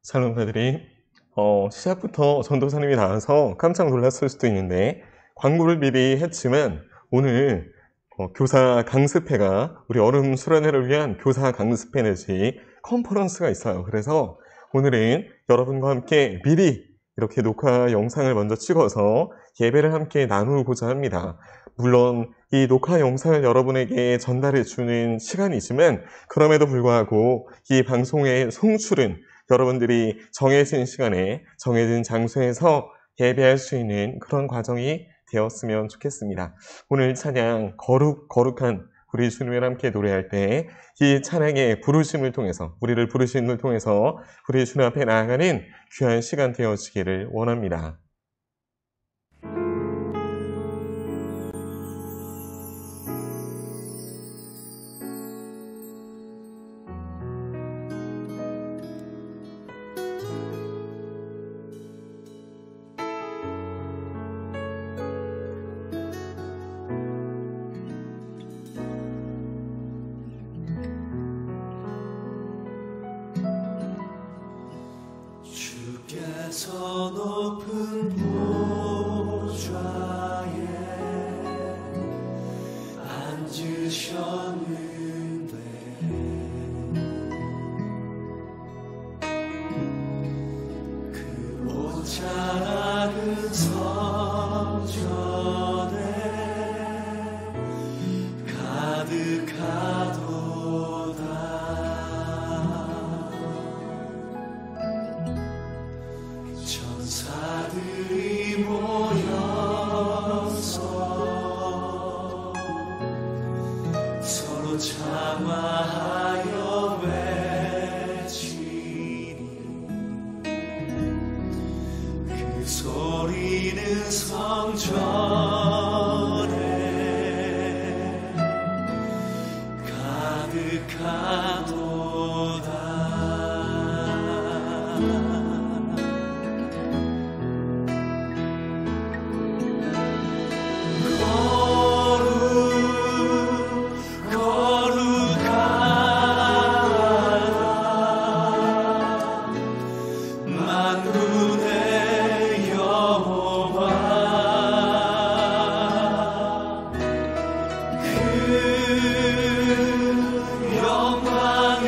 샬롬파들이 시작부터 전도사님이 나와서 깜짝 놀랐을 수도 있는데 광고를 미리 했지만 오늘 교사 강습회가 우리 얼음 수련회를 위한 교사 강습회 내지 컨퍼런스가 있어요. 그래서 오늘은 여러분과 함께 미리 이렇게 녹화 영상을 먼저 찍어서 예배를 함께 나누고자 합니다. 물론 이 녹화 영상을 여러분에게 전달해 주는 시간이지만 그럼에도 불구하고 이 방송의 송출은 여러분들이 정해진 시간에 정해진 장소에서 예배할 수 있는 그런 과정이 되었으면 좋겠습니다. 오늘 찬양 거룩한 우리 주님을 함께 노래할 때 이 찬양의 부르심을 통해서 우리를 부르심을 통해서 우리 주님 앞에 나아가는 귀한 시간 되어지기를 원합니다. 주께서 높은 보좌에 앉으셨는데 그 옷 자락은 성전에 가득하도다. 천사들이 모여서 서로 장화하여 외치니 그 소리는 성전에 가득하도다. 영광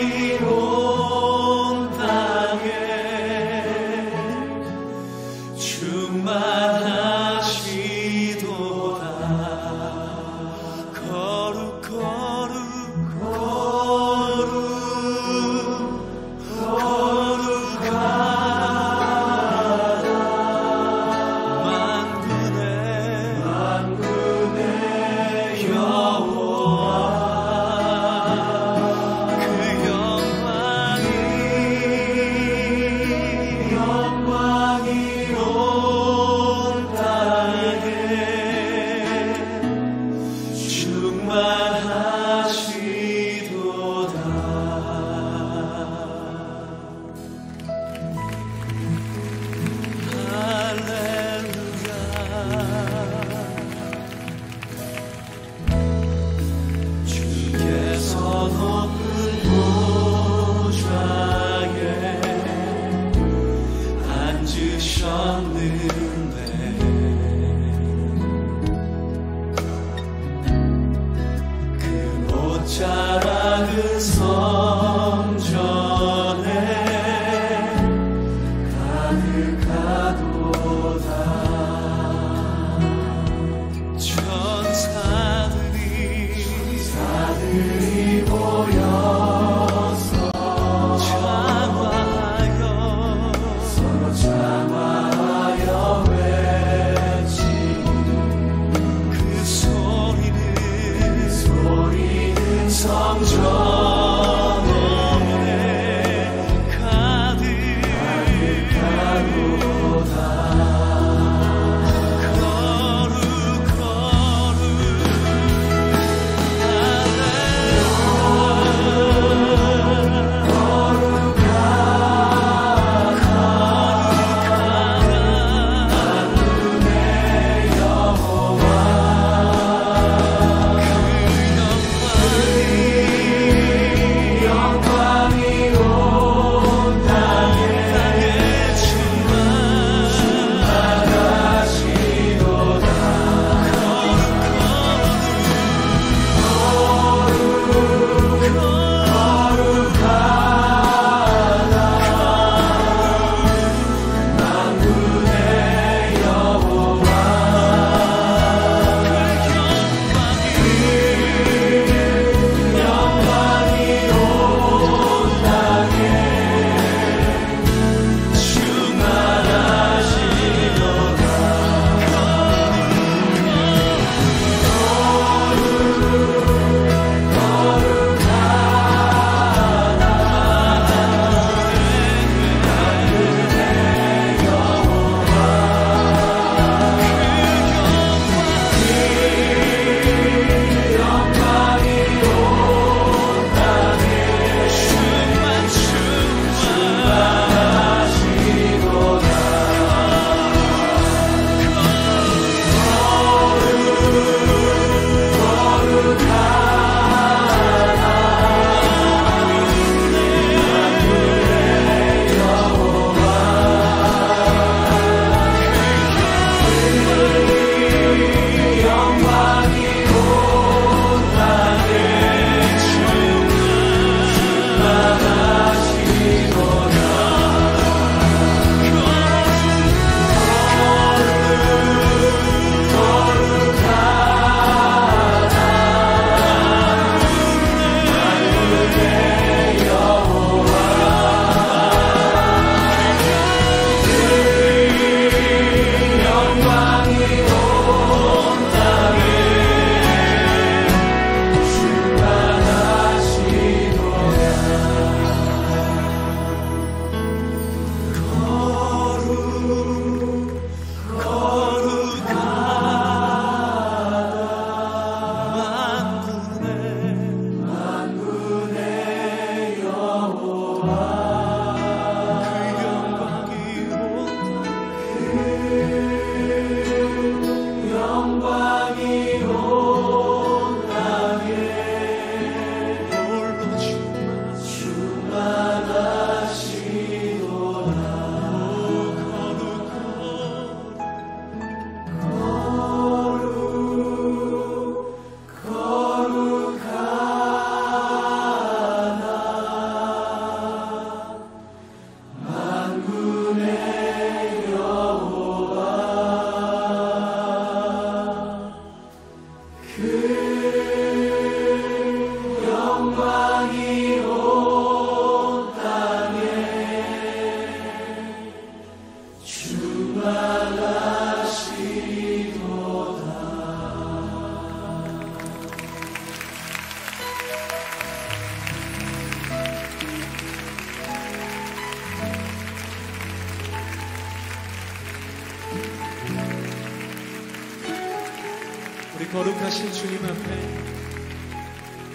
거룩하신 주님 앞에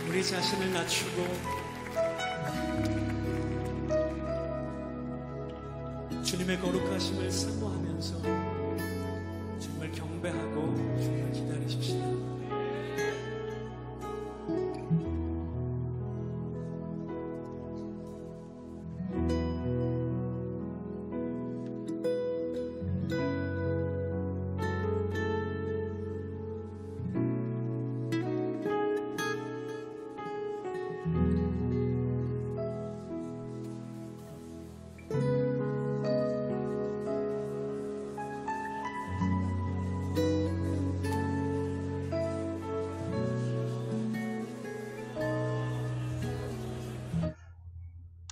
우리 자신을 낮추고 주님의 거룩하심을 사모하면서 주님을 경배하고 주님을 기다리십시다.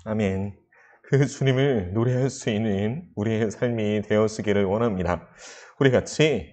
아멘. 그 주님을 노래할 수 있는 우리의 삶이 되어지기를 원합니다. 우리 같이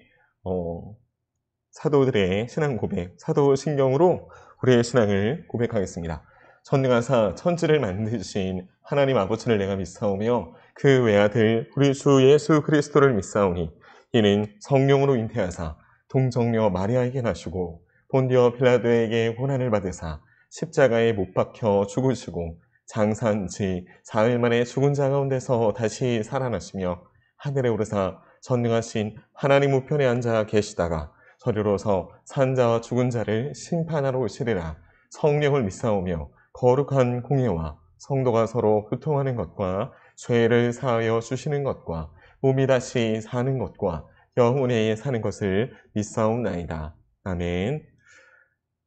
사도들의 신앙 고백, 사도신경으로 우리의 신앙을 고백하겠습니다. 전능하사 천지를 만드신 하나님 아버지를 내가 믿사오며 그 외아들 우리 주 예수 그리스도를 믿사오니 이는 성령으로 잉태하사 동정녀 마리아에게 나시고 본디오 빌라도에게 고난을 받으사 십자가에 못 박혀 죽으시고 장사한 지 사흘 만에 죽은 자 가운데서 다시 살아나시며 하늘에 오르사 전능하신 하나님 우편에 앉아 계시다가 저리로서 산 자와 죽은 자를 심판하러 오시리라. 성령을 믿사오며 거룩한 공예와 성도가 서로 교통하는 것과 죄를 사하여 주시는 것과 몸이 다시 사는 것과 영원히 사는 것을 믿사옵나이다. 아멘.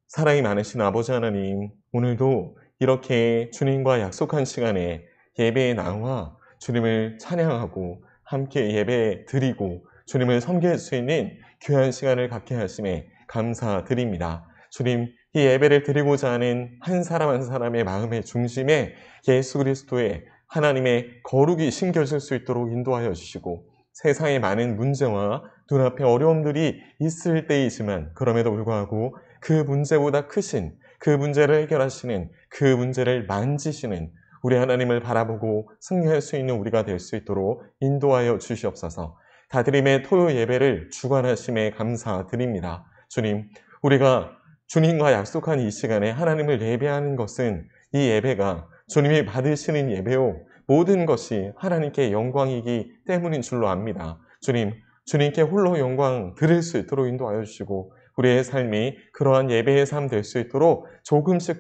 사랑이 많으신 아버지 하나님, 오늘도 이렇게 주님과 약속한 시간에 예배에 나와 주님을 찬양하고 함께 예배 드리고 주님을 섬길 수 있는 귀한 시간을 갖게 하심에 감사드립니다. 주님, 이 예배를 드리고자 하는 한 사람 한 사람의 마음의 중심에 예수 그리스도의 하나님의 거룩이 심겨질 수 있도록 인도하여 주시고 세상에 많은 문제와 눈앞에 어려움들이 있을 때이지만 그럼에도 불구하고 그 문제보다 크신 그 문제를 해결하시는 그 문제를 만지시는 우리 하나님을 바라보고 승리할 수 있는 우리가 될 수 있도록 인도하여 주시옵소서. 다드림의 토요 예배를 주관하심에 감사드립니다. 주님, 우리가 주님과 약속한 이 시간에 하나님을 예배하는 것은 이 예배가 주님이 받으시는 예배요 모든 것이 하나님께 영광이기 때문인 줄로 압니다. 주님, 주님께 홀로 영광 드릴 수 있도록 인도하여 주시고 우리의 삶이 그러한 예배의 삶 될 수 있도록 조금씩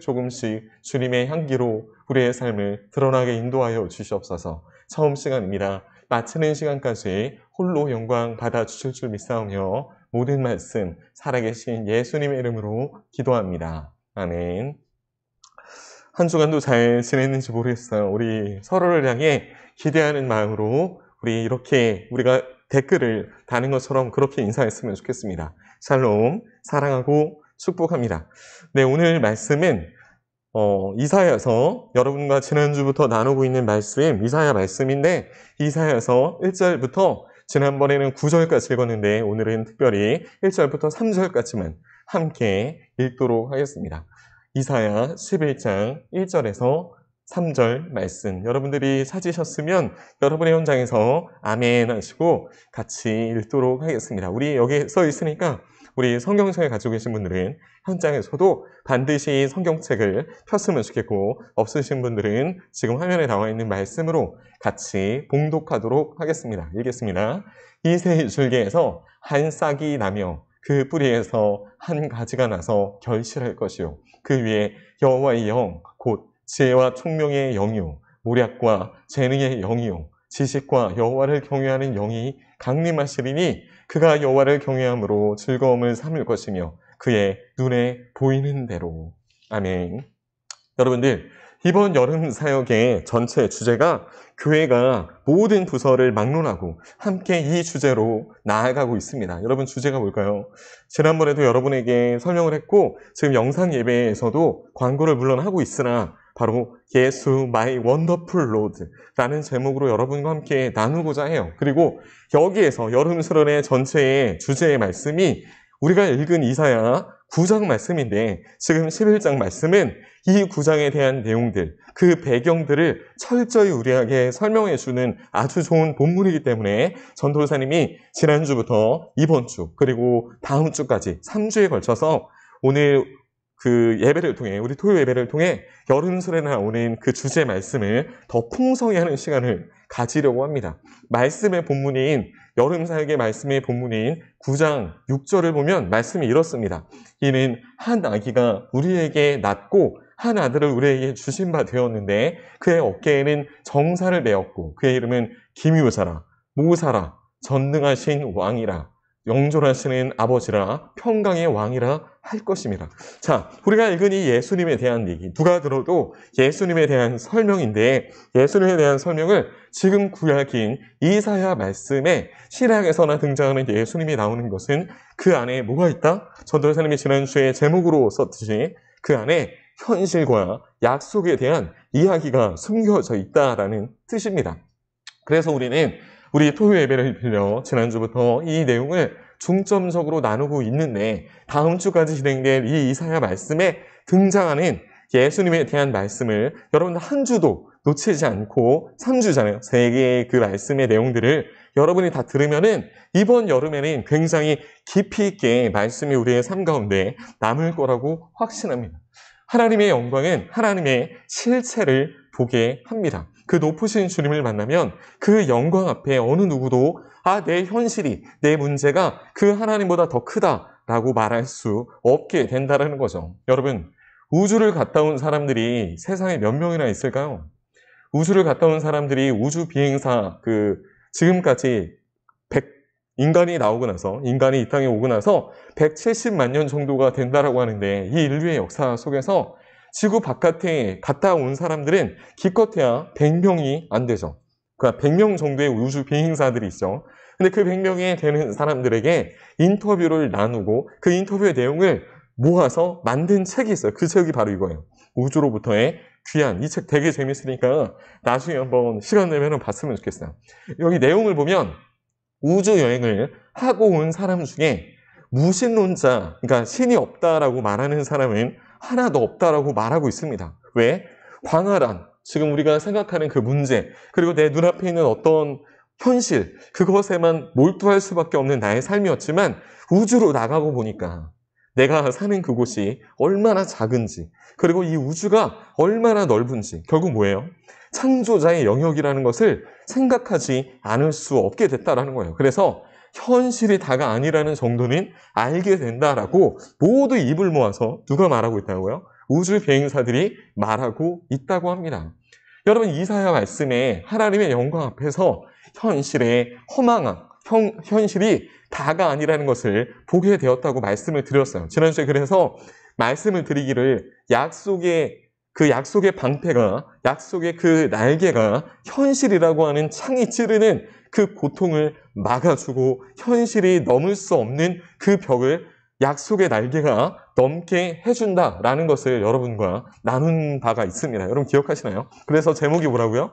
주님의 향기로 우리의 삶을 드러나게 인도하여 주시옵소서. 처음 시간입니다. 마치는 시간까지 홀로 영광 받아 주실 줄 믿사오며 모든 말씀 살아계신 예수님의 이름으로 기도합니다. 아멘. 한 주간도 잘 지냈는지 모르겠어요. 우리 서로를 향해 기대하는 마음으로 우리가 댓글을 다는 것처럼 그렇게 인사했으면 좋겠습니다. 샬롬, 사랑하고 축복합니다. 네, 오늘 말씀은 이사야서, 여러분과 지난주부터 나누고 있는 말씀, 이사야 말씀인데 이사야서 1절부터 지난번에는 9절까지 읽었는데 오늘은 특별히 1절부터 3절까지만 함께 읽도록 하겠습니다. 이사야 11장 1절에서 3절 말씀, 여러분들이 찾으셨으면 여러분의 현장에서 아멘 하시고 같이 읽도록 하겠습니다. 우리 여기 써 있으니까 우리 성경책을 가지고 계신 분들은 현장에서도 반드시 성경책을 폈으면 좋겠고, 없으신 분들은 지금 화면에 나와 있는 말씀으로 같이 봉독하도록 하겠습니다. 읽겠습니다. 이새의 줄기에서 한 싹이 나며 그 뿌리에서 한 가지가 나서 결실할 것이요 그 위에 여호와의 영 곧 지혜와 총명의 영이요 모략과 재능의 영이요 지식과 여호와를 경외하는 영이 강림하시리니 그가 여호와를 경외함으로 즐거움을 삼을 것이며 그의 눈에 보이는 대로. 아멘. 여러분들, 이번 여름 사역의 전체 주제가 교회가 모든 부서를 막론하고 함께 이 주제로 나아가고 있습니다. 여러분, 주제가 뭘까요? 지난번에도 여러분에게 설명을 했고 지금 영상 예배에서도 광고를 물론 하고 있으나 바로 예수 마이 원더풀 로드라는 제목으로 여러분과 함께 나누고자 해요. 그리고 여기에서 여름 수련회 전체의 주제의 말씀이 우리가 읽은 이사야 9장 말씀인데 지금 11장 말씀은 이 9장에 대한 내용들, 그 배경들을 철저히 우리에게 설명해 주는 아주 좋은 본문이기 때문에 전도사님이 지난주부터 이번 주 그리고 다음 주까지 3주에 걸쳐서 오늘 그 예배를 통해, 우리 토요 예배를 통해 여름설에 나오는 그 주제 말씀을 더 풍성히 하는 시간을 가지려고 합니다. 말씀의 본문인, 여름사역의 말씀의 본문인 9장 6절을 보면 말씀이 이렇습니다. 이는 한 아기가 우리에게 낳고 한 아들을 우리에게 주신 바 되었는데 그의 어깨에는 정사를 메었고 그의 이름은 기묘자라, 모사라, 전능하신 왕이라, 영존하시는 아버지라, 평강의 왕이라 할 것입니다. 자, 우리가 읽은 이 예수님에 대한 얘기, 누가 들어도 예수님에 대한 설명인데 예수님에 대한 설명을 지금 구약인 이사야 말씀에 신약에서나 등장하는 예수님이 나오는 것은 그 안에 뭐가 있다? 전도사님이 지난주에 제목으로 썼듯이 그 안에 현실과 약속에 대한 이야기가 숨겨져 있다라는 뜻입니다. 그래서 우리는 우리 토요 예배를 빌려 지난주부터 이 내용을 중점적으로 나누고 있는데 다음 주까지 진행될 이 이사야 말씀에 등장하는 예수님에 대한 말씀을 여러분들 한 주도 놓치지 않고 3주잖아요. 3개의 그 말씀의 내용들을 여러분이 다 들으면은 이번 여름에는 굉장히 깊이 있게 말씀이 우리의 삶 가운데 남을 거라고 확신합니다. 하나님의 영광은 하나님의 실체를 보게 합니다. 그 높으신 주님을 만나면 그 영광 앞에 어느 누구도 내 현실이, 내 문제가 그 하나님보다 더 크다라고 말할 수 없게 된다는 거죠. 여러분, 우주를 갔다 온 사람들이 세상에 몇 명이나 있을까요? 우주를 갔다 온 사람들이 우주 비행사 지금까지 인간이 나오고 나서, 인간이 이 땅에 오고 나서 170만 년 정도가 된다라고 하는데 이 인류의 역사 속에서 지구 바깥에 갔다 온 사람들은 기껏해야 100명이 안 되죠. 그러니까 100명 정도의 우주 비행사들이 있죠. 근데 그 100명이 되는 사람들에게 인터뷰를 나누고 그 인터뷰의 내용을 모아서 만든 책이 있어요. 그 책이 바로 이거예요. 우주로부터의 귀한. 이 책 되게 재밌으니까 나중에 한번 시간 내면 봤으면 좋겠어요. 여기 내용을 보면 우주 여행을 하고 온 사람 중에 무신론자, 그러니까 신이 없다라고 말하는 사람은 하나도 없다라고 말하고 있습니다. 왜? 광활한, 지금 우리가 생각하는 그 문제, 그리고 내 눈앞에 있는 어떤 현실, 그것에만 몰두할 수밖에 없는 나의 삶이었지만 우주로 나가고 보니까 내가 사는 그곳이 얼마나 작은지, 그리고 이 우주가 얼마나 넓은지, 결국 뭐예요? 창조자의 영역이라는 것을 생각하지 않을 수 없게 됐다라는 거예요. 그래서 현실이 다가 아니라는 정도는 알게 된다라고 모두 입을 모아서 누가 말하고 있다고요? 우주 비행사들이 말하고 있다고 합니다. 여러분, 이사야 말씀에 하나님의 영광 앞에서 현실의 허망함, 현실이 다가 아니라는 것을 보게 되었다고 말씀을 드렸어요. 지난주에 그래서 말씀을 드리기를 약속의 방패가, 약속의 그 날개가 현실이라고 하는 창이 찌르는 그 고통을 막아주고 현실이 넘을 수 없는 그 벽을 약속의 날개가 넘게 해준다라는 것을 여러분과 나눈 바가 있습니다. 여러분 기억하시나요? 그래서 제목이 뭐라고요?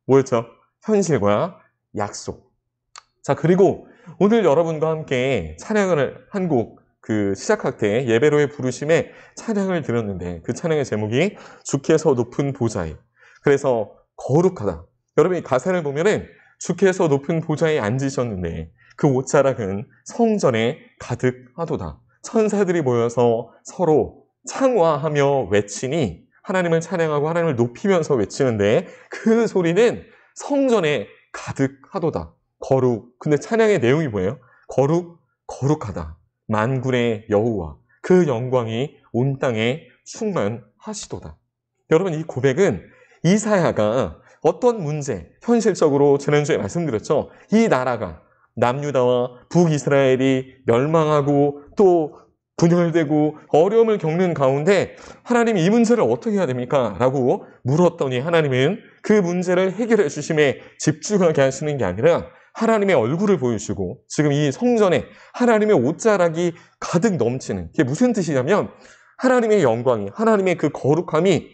뭐였죠? 현실과 약속. 자, 그리고 오늘 여러분과 함께 찬양을 한 곡 시작할 때 예배로의 부르심에 찬양을 드렸는데 그 찬양의 제목이 주께서 높은 보좌에, 그래서 거룩하다. 여러분 이 가사를 보면은 주께서 높은 보좌에 앉으셨는데 그 옷자락은 성전에 가득하도다. 천사들이 모여서 서로 창화하며 외치니, 하나님을 찬양하고 하나님을 높이면서 외치는데 그 소리는 성전에 가득하도다. 거룩. 근데 찬양의 내용이 뭐예요? 거룩하다. 만군의 여호와, 그 영광이 온 땅에 충만하시도다. 여러분 이 고백은 이사야가 어떤 문제, 현실적으로 지난주에 말씀드렸죠. 이 나라가, 남유다와 북이스라엘이 멸망하고 또 분열되고 어려움을 겪는 가운데 하나님이 이 문제를 어떻게 해야 됩니까? 라고 물었더니 하나님은 그 문제를 해결해 주심에 집중하게 하시는 게 아니라 하나님의 얼굴을 보여주시고, 지금 이 성전에 하나님의 옷자락이 가득 넘치는, 그게 무슨 뜻이냐면 하나님의 영광이, 하나님의 그 거룩함이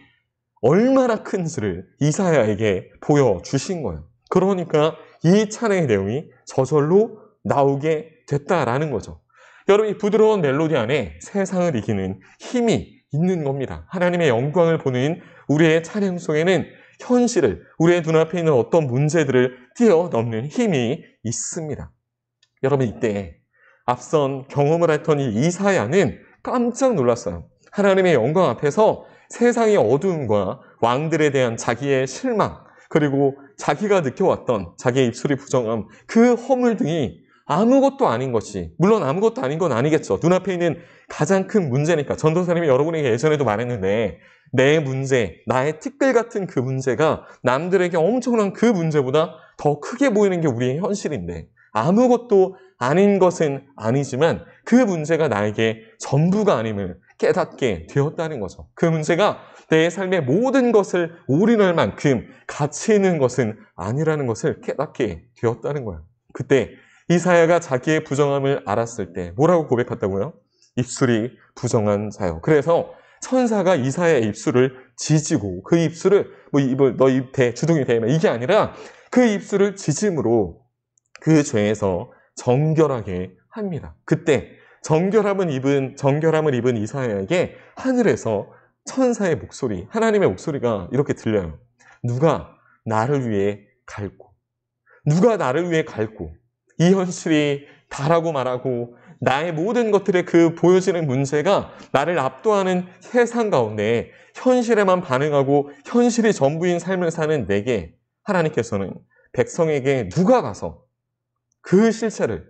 얼마나 큰지를 이사야에게 보여주신 거예요. 그러니까 이 찬양의 내용이 저절로 나오게 됐다라는 거죠. 여러분, 이 부드러운 멜로디 안에 세상을 이기는 힘이 있는 겁니다. 하나님의 영광을 보는 우리의 찬양 속에는 현실을, 우리의 눈앞에 있는 어떤 문제들을 뛰어넘는 힘이 있습니다. 여러분, 이때 앞선 경험을 했던 이 이사야는 깜짝 놀랐어요. 하나님의 영광 앞에서 세상의 어두움과 왕들에 대한 자기의 실망, 그리고 자기가 느껴왔던 자기의 입술이 부정함, 그 허물 등이 아무것도 아닌 것이, 물론 아무것도 아닌 건 아니겠죠. 눈앞에 있는 가장 큰 문제니까. 전도사님이 여러분에게 예전에도 말했는데, 내 문제, 나의 티끌 같은 그 문제가 남들에게 엄청난 그 문제보다 더 크게 보이는 게 우리의 현실인데, 아무것도 아닌 것은 아니지만 그 문제가 나에게 전부가 아님을 깨닫게 되었다는 거죠. 그 문제가 내 삶의 모든 것을 올인할 만큼 가치 있는 것은 아니라는 것을 깨닫게 되었다는 거예요. 그때 이사야가 자기의 부정함을 알았을 때 뭐라고 고백했다고요? 입술이 부정한 자요. 그래서 천사가 이사야의 입술을 지지고, 그 입술을 뭐 입을 너 입 대, 주둥이 대, 이게 아니라 그 입술을 지짐으로 그 죄에서 정결하게 합니다. 그때 정결함을 입은 이사야에게 하늘에서 천사의 목소리, 하나님의 목소리가 이렇게 들려요. 누가 나를 위해 갈고, 누가 나를 위해 갈고, 이 현실이 다라고 말하고 나의 모든 것들의 그 보여지는 문제가 나를 압도하는 세상 가운데 현실에만 반응하고 현실이 전부인 삶을 사는 내게 하나님께서는 백성에게 누가 가서 그 실체를,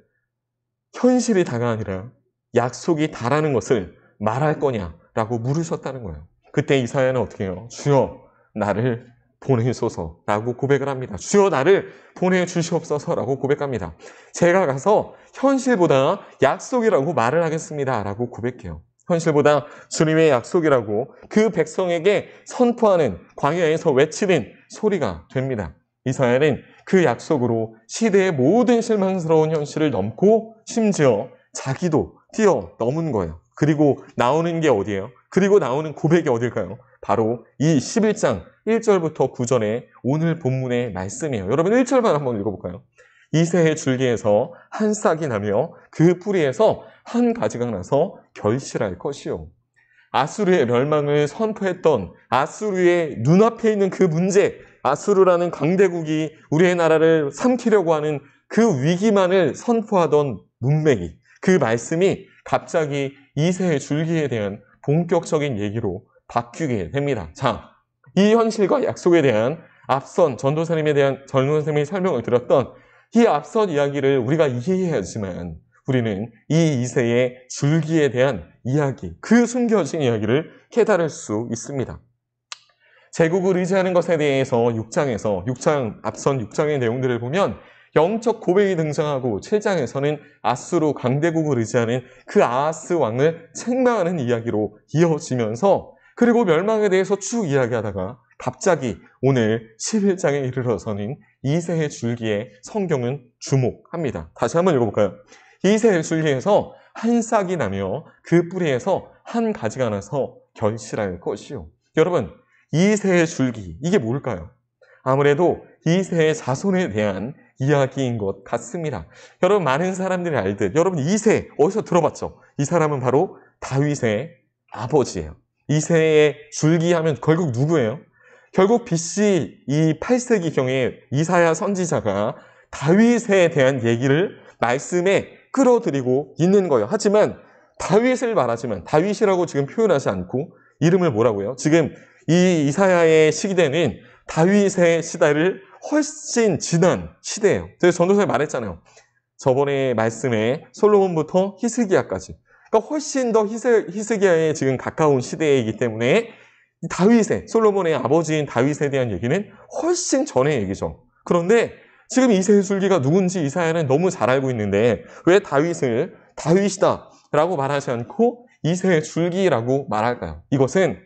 현실이 다가 아니라 약속이 다라는 것을 말할 거냐라고 물으셨다는 거예요. 그때 이사야는 어떻게 해요? 주여 나를 보내소서라고 고백을 합니다. 주여 나를 보내주시옵소서라고 고백합니다. 제가 가서 현실보다 약속이라고 말을 하겠습니다라고 고백해요. 현실보다 주님의 약속이라고 그 백성에게 선포하는, 광야에서 외치는 소리가 됩니다. 이사야는 그 약속으로 시대의 모든 실망스러운 현실을 넘고 심지어 자기도 뛰어넘은 거예요. 그리고 나오는 게 어디예요? 그리고 나오는 고백이 어딜까요? 바로 이 11장 1절부터 9절의 오늘 본문의 말씀이에요. 여러분 1절만 한번 읽어볼까요? 이새의 줄기에서 한 싹이 나며 그 뿌리에서 한 가지가 나서 결실할 것이요. 아수르의 멸망을 선포했던, 아수르의 눈앞에 있는 그 문제, 아수르라는 강대국이 우리의 나라를 삼키려고 하는 그 위기만을 선포하던 문맥이, 그 말씀이 갑자기 이새의 줄기에 대한 본격적인 얘기로 바뀌게 됩니다. 자, 이 현실과 약속에 대한 앞선 전도사님이 설명을 드렸던 이 앞선 이야기를 우리가 이해해야지만 우리는 이 이새의 줄기에 대한 이야기, 그 숨겨진 이야기를 깨달을 수 있습니다. 제국을 의지하는 것에 대해서 앞선 6장의 내용들을 보면 영적 고백이 등장하고 7장에서는 아수르 강대국을 의지하는 그 아하스 왕을 책망하는 이야기로 이어지면서, 그리고 멸망에 대해서 쭉 이야기하다가 갑자기 오늘 11장에 이르러서는 이새의 줄기에 성경은 주목합니다. 다시 한번 읽어볼까요? 이새의 줄기에서 한 싹이 나며 그 뿌리에서 한 가지가 나서 결실할 것이요. 여러분, 이새의 줄기, 이게 뭘까요? 아무래도 이새의 자손에 대한 이야기인 것 같습니다. 여러분, 많은 사람들이 알듯 여러분 이새 어디서 들어봤죠? 이 사람은 바로 다윗의 아버지예요. 이새의 줄기 하면 결국 누구예요? 결국 BC 이 8세기경에 이사야 선지자가 다윗에 대한 얘기를 말씀에 끌어들이고 있는 거예요. 하지만 다윗을 말하지만 다윗이라고 지금 표현하지 않고 이름을 뭐라고 해요? 지금 이 이사야의 시대는 다윗의 시대를 훨씬 지난 시대예요. 그래서 전도사에 말했잖아요. 저번에 말씀에 솔로몬부터 히스기야까지. 그러니까 훨씬 더 히스기야에 지금 가까운 시대이기 때문에 솔로몬의 아버지인 다윗에 대한 얘기는 훨씬 전의 얘기죠. 그런데 지금 이새의 줄기가 누군지 이사야는 너무 잘 알고 있는데 왜 다윗을 다윗이다라고 말하지 않고 이새의 줄기라고 말할까요? 이것은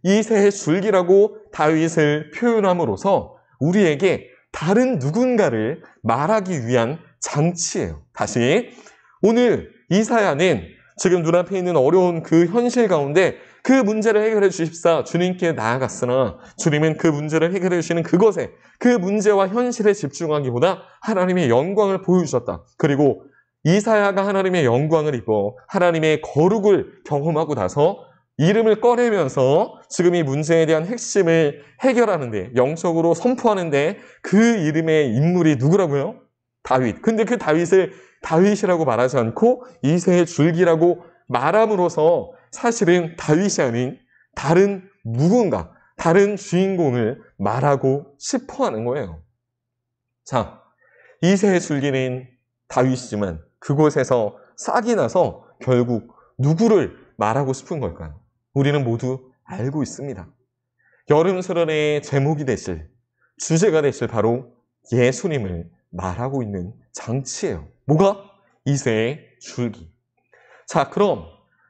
이새의 줄기라고 다윗을 표현함으로써 우리에게 다른 누군가를 말하기 위한 장치예요. 다시, 오늘 이사야는 지금 눈앞에 있는 어려운 그 현실 가운데 그 문제를 해결해 주십사 주님께 나아갔으나 주님은 그 문제를 해결해 주시는 그것에, 그 문제와 현실에 집중하기보다 하나님의 영광을 보여주셨다. 그리고 이사야가 하나님의 영광을 입어 하나님의 거룩을 경험하고 나서 이름을 꺼내면서 지금 이 문제에 대한 핵심을 해결하는데, 영적으로 선포하는데 그 이름의 인물이 누구라고요? 다윗. 근데 그 다윗을 다윗이라고 말하지 않고 이새의 줄기라고 말함으로써 사실은 다윗이 아닌 다른 누군가, 다른 주인공을 말하고 싶어 하는 거예요. 자, 이새의 줄기는 다윗이지만 그곳에서 싹이 나서 결국 누구를 말하고 싶은 걸까요? 우리는 모두 알고 있습니다. 여름수련의 제목이 되실, 주제가 되실 바로 예수님을 말하고 있는 장치예요. 뭐가? 이새의 줄기. 자, 그럼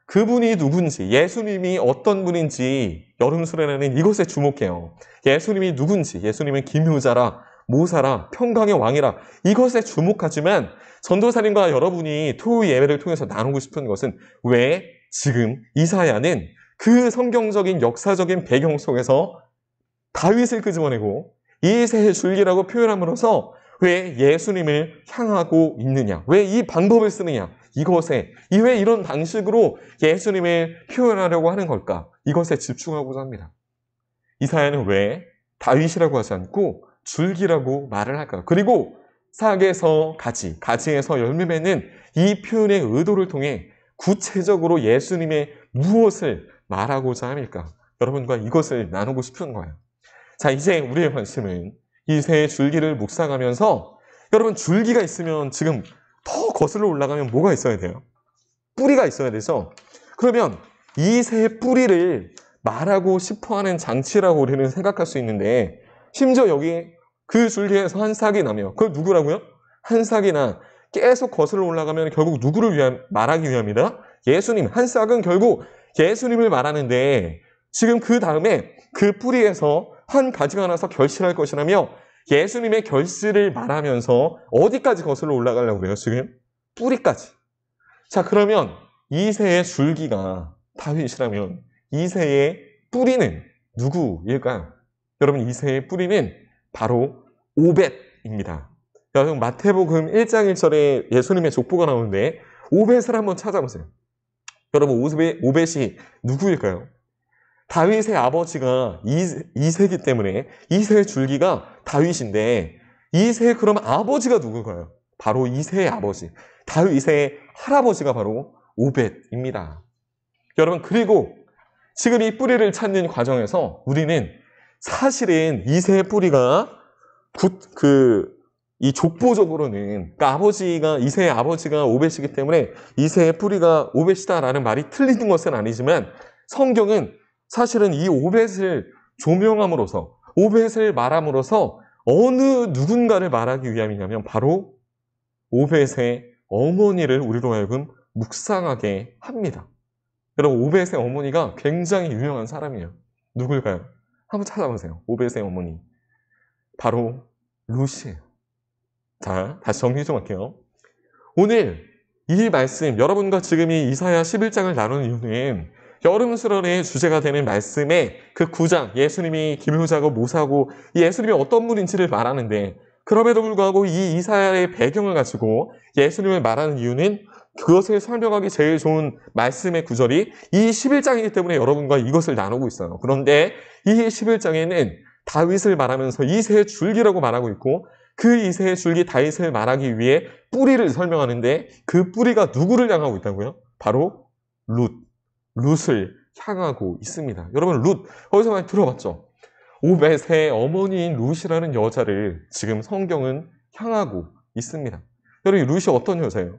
그분이 누군지, 예수님이 어떤 분인지 여름수련회는 이것에 주목해요. 예수님이 누군지, 예수님은 기묘자라, 모사라, 평강의 왕이라, 이것에 주목하지만 전도사님과 여러분이 토요일 예배를 통해서 나누고 싶은 것은 왜 지금 이사야는 그 성경적인 역사적인 배경 속에서 다윗을 끄집어내고 이새의 줄기라고 표현함으로써 왜 예수님을 향하고 있느냐, 왜 이 방법을 쓰느냐, 이것에, 왜 이런 방식으로 예수님을 표현하려고 하는 걸까, 이것에 집중하고자 합니다. 이사야는 왜 다윗이라고 하지 않고 줄기라고 말을 할까요? 그리고 싹에서 가지, 가지에서 열매 맺는 이 표현의 의도를 통해 구체적으로 예수님의 무엇을 말하고자 합니까? 여러분과 이것을 나누고 싶은 거예요. 자, 이제 우리의 관심은 이새의 줄기를 묵상하면서, 여러분 줄기가 있으면 지금 더 거슬러 올라가면 뭐가 있어야 돼요? 뿌리가 있어야 되죠? 그러면 이새의 뿌리를 말하고 싶어하는 장치라고 우리는 생각할 수 있는데, 심지어 여기 그 줄기에서 한 싹이 나며, 그걸 누구라고요? 한 싹이 나 계속 거슬러 올라가면 결국 누구를 말하기 위함이다? 예수님. 한 싹은 결국 예수님을 말하는데, 지금 그 다음에 그 뿌리에서 한 가지가 나서 결실할 것이라며 예수님의 결실을 말하면서 어디까지 거슬러 올라가려고 그래요? 지금 뿌리까지. 자, 그러면 이새의 줄기가 다윗이라면 이새의 뿌리는 누구일까요? 여러분, 이새의 뿌리는 바로 오벳입니다. 여러분, 마태복음 1장 1절에 예수님의 족보가 나오는데 오벳을 한번 찾아보세요. 여러분, 오벳이 누구일까요? 다윗의 아버지가 이새이기 때문에 이새의 줄기가 다윗인데, 이새의 그럼 아버지가 누굴까요? 바로 이새의 아버지, 다윗의 할아버지가 바로 오벳입니다. 여러분, 그리고 지금 이 뿌리를 찾는 과정에서 우리는 사실은 이새의 뿌리가 이 족보적으로는, 그러니까 이새의 아버지가 오벳이기 때문에 이새의 뿌리가 오벳이다라는 말이 틀리는 것은 아니지만, 성경은 사실은 이 오벳을 조명함으로써, 오벳을 말함으로써 어느 누군가를 말하기 위함이냐면 바로 오벳의 어머니를 우리로 하여금 묵상하게 합니다. 여러분, 오벳의 어머니가 굉장히 유명한 사람이에요. 누굴까요? 한번 찾아보세요. 오벳의 어머니. 바로 룻이에요. 자, 다시 정리 좀 할게요. 오늘 이 말씀, 여러분과 지금 이 이사야 11장을 나누는 이유는 여름수련의 주제가 되는 말씀의 그 9장, 예수님이 기묘자고 모사고 예수님이 어떤 분인지를 말하는데, 그럼에도 불구하고 이 이사야의 배경을 가지고 예수님을 말하는 이유는 그것을 설명하기 제일 좋은 말씀의 구절이 이 11장이기 때문에 여러분과 이것을 나누고 있어요. 그런데 이 11장에는 다윗을 말하면서 이새의 줄기라고 말하고 있고, 그 이새의 줄기 다윗을 말하기 위해 뿌리를 설명하는데, 그 뿌리가 누구를 향하고 있다고요? 바로 룻을 향하고 있습니다. 여러분, 룻 어디서 많이 들어봤죠? 오벳의 어머니인 룻이라는 여자를 지금 성경은 향하고 있습니다. 여러분, 이 룻이 어떤 여자예요?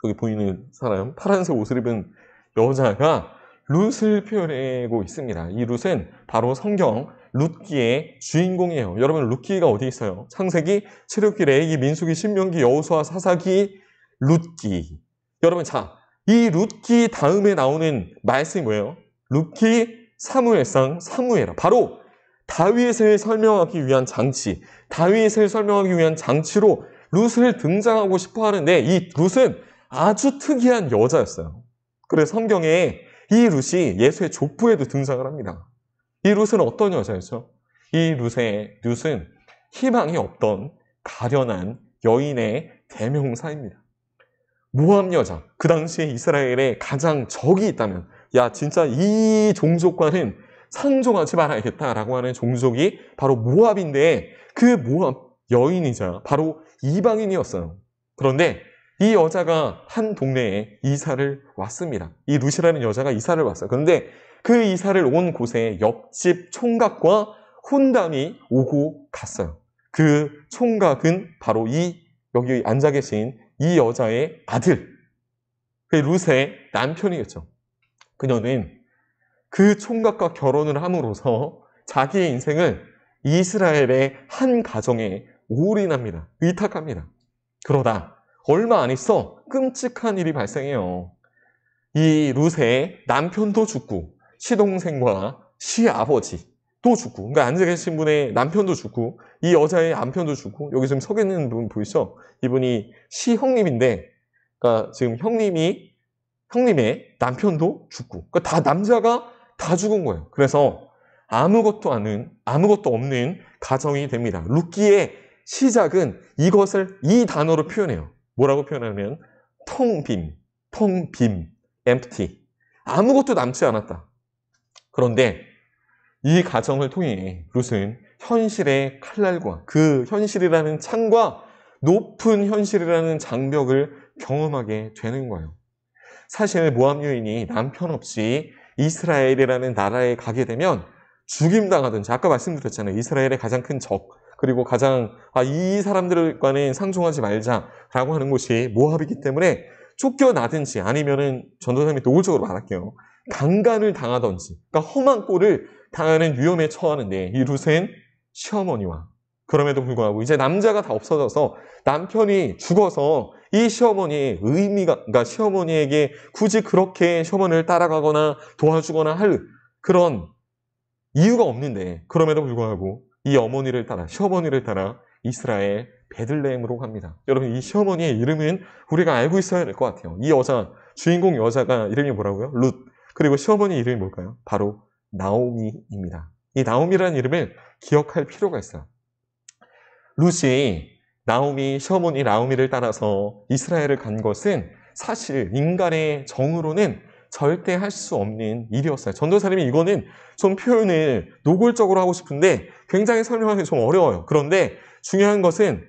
여기 보이는 사람, 파란색 옷을 입은 여자가 룻을 표현하고 있습니다. 이 룻은 바로 성경 룻기의 주인공이에요. 여러분, 룻기가 어디 있어요? 창세기, 출애굽기, 레위기, 민수기, 신명기, 여호수아, 사사기, 룻기. 여러분, 자, 이 룻기 다음에 나오는 말씀이 뭐예요? 룻기, 사무엘상, 사무엘아. 바로 다윗을 설명하기 위한 장치, 다윗을 설명하기 위한 장치로 룻을 등장하고 싶어 하는데, 이 룻은 아주 특이한 여자였어요. 그래서 성경에 이 룻이 예수의 족보에도 등장을 합니다. 이 룻은 어떤 여자였죠? 이 룻은 희망이 없던 가련한 여인의 대명사입니다. 모압 여자, 그 당시에 이스라엘에 가장 적이 있다면, 야, 진짜 이 종족과는 상종하지 말아야겠다라고 하는 종족이 바로 모압인데, 그 모압 여인이자 바로 이방인이었어요. 그런데 이 여자가 한 동네에 이사를 왔습니다. 이 룻이라는 여자가 이사를 왔어요. 그런데 그 이사를 온 곳에 옆집 총각과 혼담이 오고 갔어요. 그 총각은 바로 여기 앉아 계신 이 여자의 아들, 그 룻의 남편이겠죠. 그녀는 그 총각과 결혼을 함으로써 자기의 인생을 이스라엘의 한 가정에 올인합니다. 의탁합니다. 그러다 얼마 안 있어 끔찍한 일이 발생해요. 이 룻의 남편도 죽고 시동생과 시아버지도 죽고, 그러니까 앉아 계신 분의 남편도 죽고 이 여자의 남편도 죽고, 여기 지금 서 있는 분 보이시죠? 이분이 시형님인데, 그러니까 지금 형님의 남편도 죽고, 그러니까 다 남자가 다 죽은 거예요. 그래서 아무것도 없는 가정이 됩니다. 룻기의 시작은 이 단어로 표현해요. 뭐라고 표현하면 텅 빈, empty. 아무것도 남지 않았다. 그런데 이 가정을 통해 룻은 현실의 칼날과 그 현실이라는 창과 높은 현실이라는 장벽을 경험하게 되는 거예요. 사실 모압 여인이 남편 없이 이스라엘이라는 나라에 가게 되면 죽임당하든지, 아까 말씀드렸잖아요. 이스라엘의 가장 큰 적, 그리고 이 사람들과는 상종하지 말자라고 하는 곳이 모압이기 때문에 쫓겨나든지, 아니면은 전도사님이 노골적으로 말할게요, 강간을 당하든지, 그러니까 험한 꼴을 당하는 위험에 처하는데, 이 룻은 시어머니와, 그럼에도 불구하고 이제 남자가 다 없어져서 남편이 죽어서 이 시어머니의 그러니까 시어머니에게 굳이 그렇게 시어머니를 따라가거나 도와주거나 할 그런 이유가 없는데, 그럼에도 불구하고 이 시어머니를 따라 이스라엘 베들레헴으로 갑니다. 여러분, 이 시어머니의 이름은 우리가 알고 있어야 될 것 같아요. 이 주인공 여자가 이름이 뭐라고요? 룻. 그리고 시어머니 이름이 뭘까요? 바로 나오미입니다. 이 나오미라는 이름을 기억할 필요가 있어요. 룻이 시어머니 나오미를 따라서 이스라엘을 간 것은 사실 인간의 정으로는 절대 할 수 없는 일이었어요. 전도사님이 이거는 좀 표현을 노골적으로 하고 싶은데 굉장히 설명하기 좀 어려워요. 그런데 중요한 것은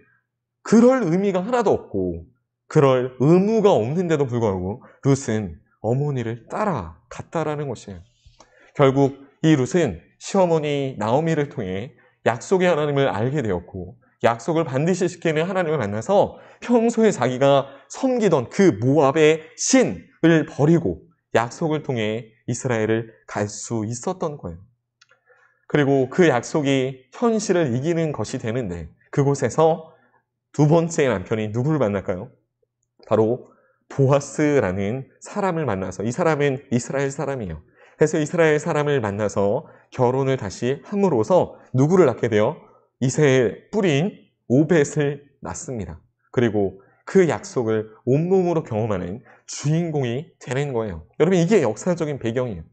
그럴 의미가 하나도 없고 그럴 의무가 없는데도 불구하고 룻은 어머니를 따라갔다라는 것이에요. 결국 이 룻은 시어머니 나오미를 통해 약속의 하나님을 알게 되었고, 약속을 반드시 지키는 하나님을 만나서 평소에 자기가 섬기던 그 모압의 신을 버리고 약속을 통해 이스라엘을 갈 수 있었던 거예요. 그리고 그 약속이 현실을 이기는 것이 되는데, 그곳에서 두 번째 남편이 누구를 만날까요? 바로 보아스라는 사람을 만나서, 이 사람은 이스라엘 사람이에요. 그래서 이스라엘 사람을 만나서 결혼을 다시 함으로써 누구를 낳게 돼요? 이새의 뿌리인 오벳을 낳습니다. 그리고 그 약속을 온몸으로 경험하는 주인공이 되는 거예요. 여러분, 이게 역사적인 배경이에요.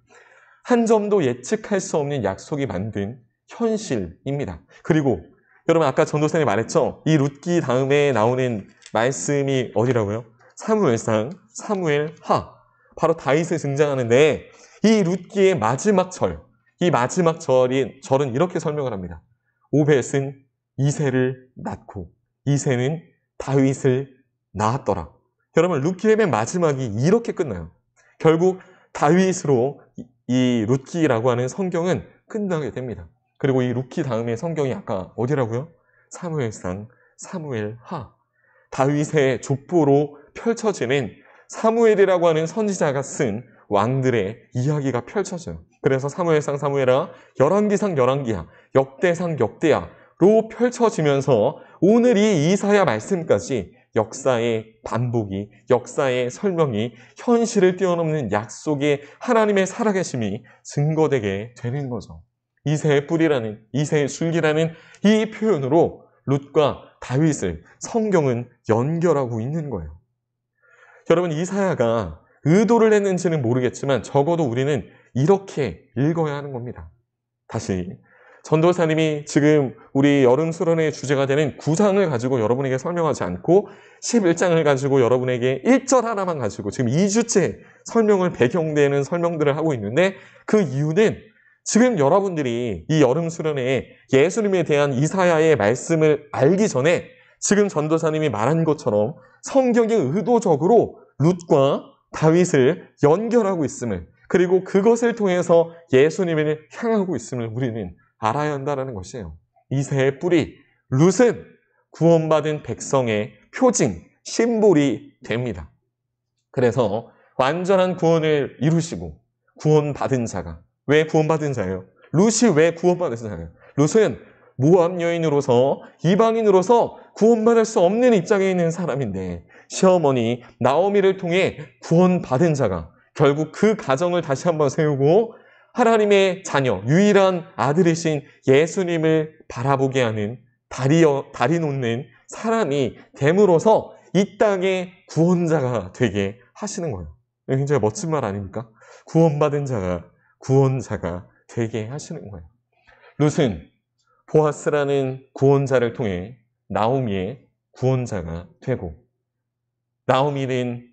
한 점도 예측할 수 없는 약속이 만든 현실입니다. 그리고 여러분, 아까 전도사님이 말했죠? 이 룻기 다음에 나오는 말씀이 어디라고요? 사무엘상, 사무엘하. 바로 다윗이 등장하는데, 이 룻기의 마지막 이 마지막 절은 이렇게 설명을 합니다. 오벳은 이새를 낳고 이새는 다윗을 낳았더라. 여러분, 룻기의 맨 마지막이 이렇게 끝나요. 결국 다윗으로 이 룻기라고 하는 성경은 끝나게 됩니다. 그리고 이 룻기 다음에 성경이 아까 어디라고요? 사무엘상, 사무엘하. 다윗의 족보로 펼쳐지는 사무엘이라고 하는 선지자가 쓴 왕들의 이야기가 펼쳐져요. 그래서 사무엘상, 사무엘하, 열왕기상, 열왕기하, 역대상, 역대하로 펼쳐지면서 오늘 이 이사야 말씀까지 역사의 반복이, 역사의 설명이, 현실을 뛰어넘는 약속의 하나님의 살아계심이 증거되게 되는 거죠. 이새의 뿌리라는, 이새의 줄기라는 이 표현으로 룻과 다윗을 성경은 연결하고 있는 거예요. 여러분, 이사야가 의도를 했는지는 모르겠지만 적어도 우리는 이렇게 읽어야 하는 겁니다. 다시, 전도사님이 지금 우리 여름 수련의 주제가 되는 9장을 가지고 여러분에게 설명하지 않고 11장을 가지고 여러분에게 1절 하나만 가지고 지금 2주째 설명을 배경되는 설명들을 하고 있는데 그 이유는 지금 여러분들이 이 여름 수련회에 예수님에 대한 이사야의 말씀을 알기 전에 지금 전도사님이 말한 것처럼 성경이 의도적으로 룻과 다윗을 연결하고 있음을, 그리고 그것을 통해서 예수님을 향하고 있음을 우리는 알아야 한다는 것이에요. 이새의 뿌리 룻은 구원받은 백성의 표징, 심볼이 됩니다. 그래서 완전한 구원을 이루시고 구원받은 자가, 왜 구원받은 자예요? 룻이 왜 구원받은 자예요? 룻은 모압 여인으로서, 이방인으로서 구원받을 수 없는 입장에 있는 사람인데 시어머니 나오미를 통해 구원받은 자가 결국 그 가정을 다시 한번 세우고 하나님의 자녀, 유일한 아들이신 예수님을 바라보게 하는 다리 놓는 사람이 됨으로써 이 땅의 구원자가 되게 하시는 거예요. 굉장히 멋진 말 아닙니까? 구원받은 자가 구원자가 되게 하시는 거예요. 룻은 보아스라는 구원자를 통해 나오미의 구원자가 되고, 나오미는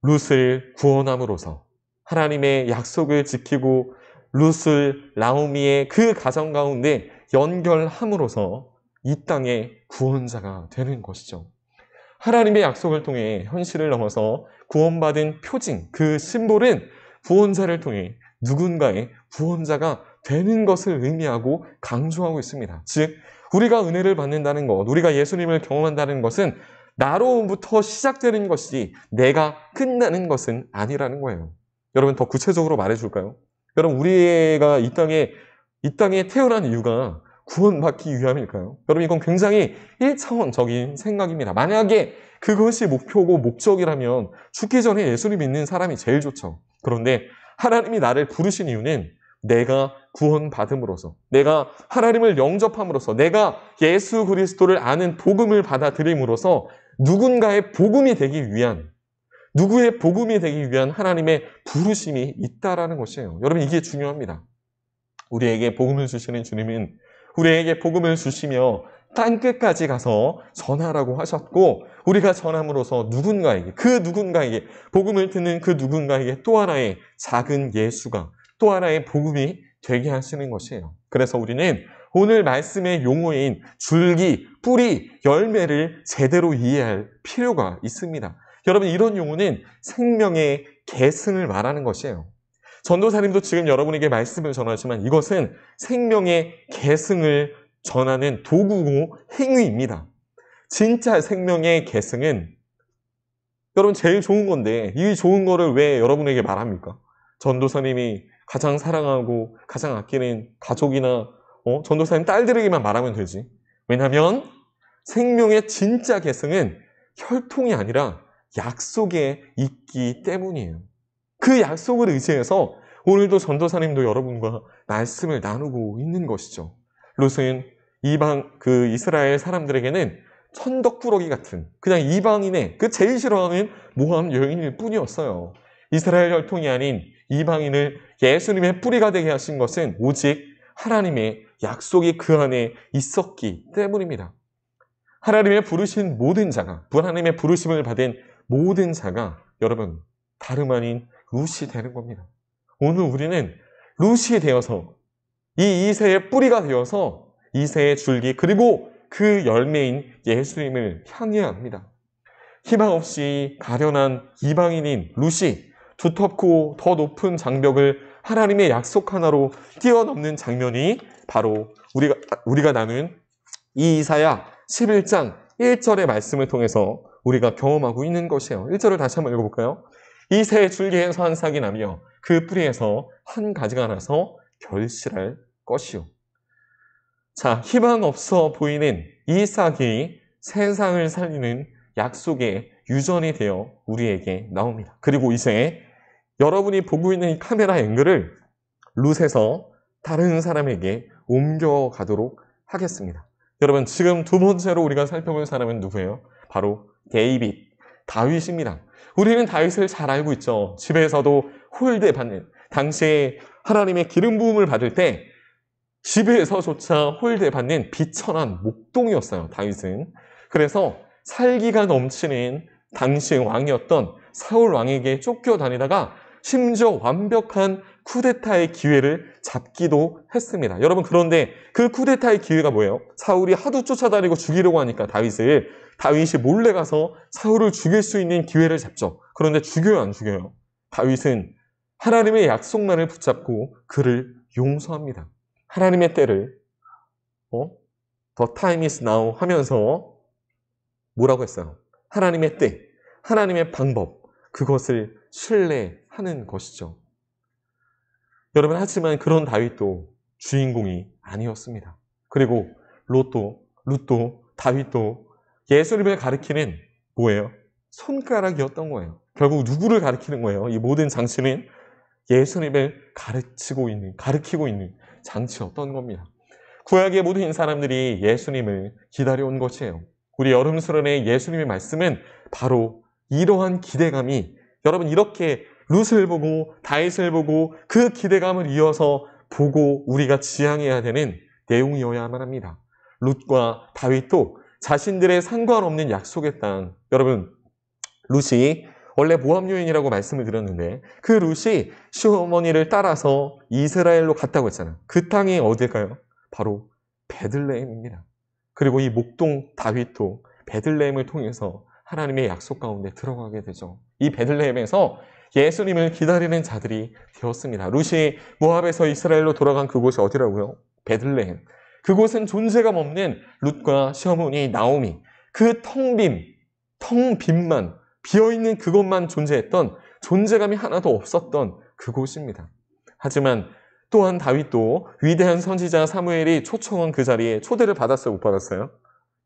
룻을 구원함으로써 하나님의 약속을 지키고 룻을 나오미의 그 가정 가운데 연결함으로써 이 땅의 구원자가 되는 것이죠. 하나님의 약속을 통해 현실을 넘어서 구원받은 표징, 그 심볼은 구원자를 통해 누군가의 구원자가 되는 것을 의미하고 강조하고 있습니다. 즉, 우리가 은혜를 받는다는 것, 우리가 예수님을 경험한다는 것은 나로부터 시작되는 것이지 내가 끝나는 것은 아니라는 거예요. 여러분, 더 구체적으로 말해줄까요? 여러분, 우리가 이 땅에 태어난 이유가 구원받기 위함일까요? 여러분, 이건 굉장히 1차원적인 생각입니다. 만약에 그것이 목표고 목적이라면 죽기 전에 예수님 믿는 사람이 제일 좋죠. 그런데 하나님이 나를 부르신 이유는 내가 구원받음으로써, 내가 하나님을 영접함으로써, 내가 예수 그리스도를 아는 복음을 받아들임으로써 누군가의 복음이 되기 위한, 누구의 복음이 되기 위한 하나님의 부르심이 있다라는 것이에요. 여러분, 이게 중요합니다. 우리에게 복음을 주시는 주님은 우리에게 복음을 주시며 땅끝까지 가서 전하라고 하셨고, 우리가 전함으로써 누군가에게, 그 누군가에게, 복음을 듣는 그 누군가에게 또 하나의 작은 예수가, 또 하나의 복음이 되게 하시는 것이에요. 그래서 우리는 오늘 말씀의 용어인 줄기, 뿌리, 열매를 제대로 이해할 필요가 있습니다. 여러분, 이런 용어는 생명의 계승을 말하는 것이에요. 전도사님도 지금 여러분에게 말씀을 전하지만 이것은 생명의 계승을 전하는 도구고 행위입니다. 진짜 생명의 계승은 여러분 제일 좋은 건데, 이 좋은 거를 왜 여러분에게 말합니까? 전도사님이 가장 사랑하고 가장 아끼는 가족이나 전도사님 딸들에게만 말하면 되지. 왜냐하면 생명의 진짜 계승은 혈통이 아니라 약속에 있기 때문이에요. 그 약속을 의지해서 오늘도 전도사님도 여러분과 말씀을 나누고 있는 것이죠. 룻은 이스라엘 사람들에게는 천덕꾸러기 같은 그냥 이방인의 그 제일 싫어하는 모함 여인일 뿐이었어요. 이스라엘 혈통이 아닌 이방인을 예수님의 뿌리가 되게 하신 것은 오직 하나님의 약속이 그 안에 있었기 때문입니다. 하나님의 부르신 모든 자가, 하나님의 부르심을 받은 모든 자가 여러분 다름 아닌 룻이 되는 겁니다. 오늘 우리는 룻이 되어서 이 이새의 뿌리가 되어서 이새의 줄기, 그리고 그 열매인 예수님을 향해야 합니다. 희망 없이 가련한 이방인인 룻이 두텁고 더 높은 장벽을 하나님의 약속 하나로 뛰어넘는 장면이 바로 우리가 나눈 이 이사야 11장 1절의 말씀을 통해서 우리가 경험하고 있는 것이에요. 1절을 다시 한번 읽어볼까요? 이새의 줄기에서 한 싹이 나며 그 뿌리에서 한 가지가 나서 결실할 것이요. 자, 희망 없어 보이는 이 싹이 세상을 살리는 약속의 유전이 되어 우리에게 나옵니다. 그리고 이제 여러분이 보고 있는 이 카메라 앵글을 룻에서 다른 사람에게 옮겨가도록 하겠습니다. 여러분, 지금 두 번째로 우리가 살펴볼 사람은 누구예요? 바로 다윗입니다. 우리는 다윗을 잘 알고 있죠. 집에서도 홀대받는, 당시에 하나님의 기름 부음을 받을 때 집에서조차 홀대받는 비천한 목동이었어요, 다윗은. 그래서 살기가 넘치는 당시의 왕이었던 사울 왕에게 쫓겨다니다가 심지어 완벽한 쿠데타의 기회를 잡기도 했습니다. 여러분, 그런데 그 쿠데타의 기회가 뭐예요? 사울이 하도 쫓아다니고 죽이려고 하니까 다윗이 몰래 가서 사울을 죽일 수 있는 기회를 잡죠. 그런데 죽여요, 안 죽여요? 다윗은 하나님의 약속만을 붙잡고 그를 용서합니다. 하나님의 때를 The time is now 하면서 뭐라고 했어요? 하나님의 때, 하나님의 방법, 그것을 신뢰하는 것이죠. 여러분, 하지만 그런 다윗도 주인공이 아니었습니다. 그리고 룻도 다윗도 예수님을 가리키는 뭐예요? 손가락이었던 거예요. 결국 누구를 가리키는 거예요? 이 모든 장치는 예수님을 가리키고 있는 장치였던 겁니다. 구약의 모든 사람들이 예수님을 기다려온 것이에요. 우리 여름 수련회 예수님의 말씀은 바로 이러한 기대감이, 여러분, 이렇게 룻을 보고 다윗을 보고 그 기대감을 이어서 보고 우리가 지향해야 되는 내용이어야만 합니다. 룻과 다윗도 자신들의 상관없는 약속의 땅, 여러분, 룻이 원래 모압 여인이라고 말씀을 드렸는데 그 룻이 시어머니를 따라서 이스라엘로 갔다고 했잖아요. 그 땅이 어딜까요? 바로 베들레헴입니다. 그리고 이 목동 다윗도 베들레헴을 통해서 하나님의 약속 가운데 들어가게 되죠. 이 베들레헴에서 예수님을 기다리는 자들이 되었습니다. 룻이 모압에서 이스라엘로 돌아간 그곳이 어디라고요? 베들레헴. 그곳은 존재감 없는 룻과 시어머니 나오미, 그 텅 빈만, 비어있는 그것만 존재했던, 존재감이 하나도 없었던 그곳입니다. 하지만 또한 다윗도 위대한 선지자 사무엘이 초청한 그 자리에 초대를 받았어요? 못 받았어요?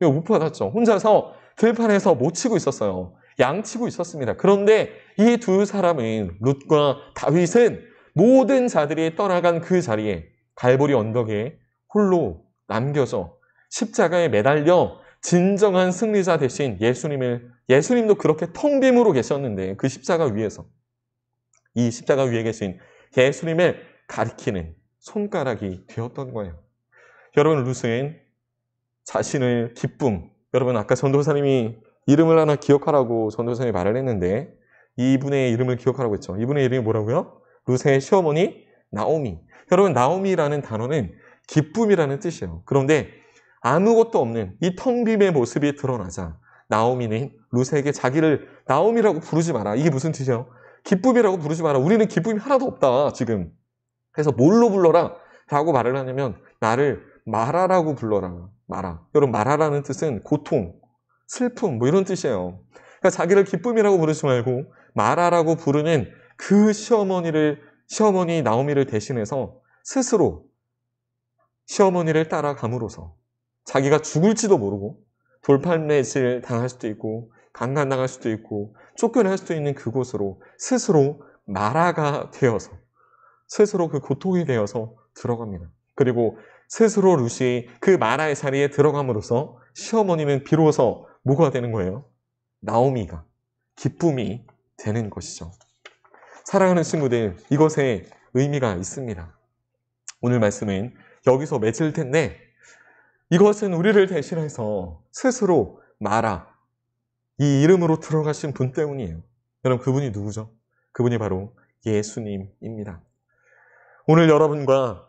이거 못 받았죠. 혼자서 들판에서 못 치고 있었어요. 양치고 있었습니다. 그런데 이 두 사람은, 룻과 다윗은 모든 자들이 떠나간 그 자리에 갈보리 언덕에 홀로 남겨져 십자가에 매달려 진정한 승리자 대신 예수님도 그렇게 텅 빔으로 계셨는데 그 십자가 위에서, 이 십자가 위에 계신 예수님을 가리키는 손가락이 되었던 거예요. 여러분, 룻은 자신을 여러분, 아까 전도사님이 이름을 하나 기억하라고 전도사님이 말을 했는데 이분의 이름을 기억하라고 했죠. 이분의 이름이 뭐라고요? 룻의 시어머니 나오미. 여러분, 나오미라는 단어는 기쁨이라는 뜻이에요. 그런데 아무것도 없는 이 텅 빔의 모습이 드러나자 나오미는 룻에게 자기를 나오미라고 부르지 마라. 이게 무슨 뜻이에요? 기쁨이라고 부르지 마라. 우리는 기쁨이 하나도 없다, 지금. 그래서 뭘로 불러라? 라고 말을 하냐면 나를 마라라고 불러라. 마라. 여러분, 마라라는 뜻은 고통, 슬픔, 뭐 이런 뜻이에요. 그러니까 자기를 기쁨이라고 부르지 말고 마라라고 부르는 그 시어머니 나오미를 대신해서 스스로 시어머니를 따라감으로써 자기가 죽을지도 모르고 돌팔매질 당할 수도 있고 강간당할 수도 있고 쫓겨날 수도 있는 그곳으로 스스로 마라가 되어서, 스스로 그 고통이 되어서 들어갑니다. 그리고 스스로 룻이 그 마라의 자리에 들어감으로써 시어머니는 비로소 뭐가 되는 거예요? 나오미가, 기쁨이 되는 것이죠. 사랑하는 친구들, 이것에 의미가 있습니다. 오늘 말씀은 여기서 맺을 텐데 이것은 우리를 대신해서 스스로 마라, 이 이름으로 들어가신 분 때문이에요. 여러분, 그분이 누구죠? 그분이 바로 예수님입니다. 오늘 여러분과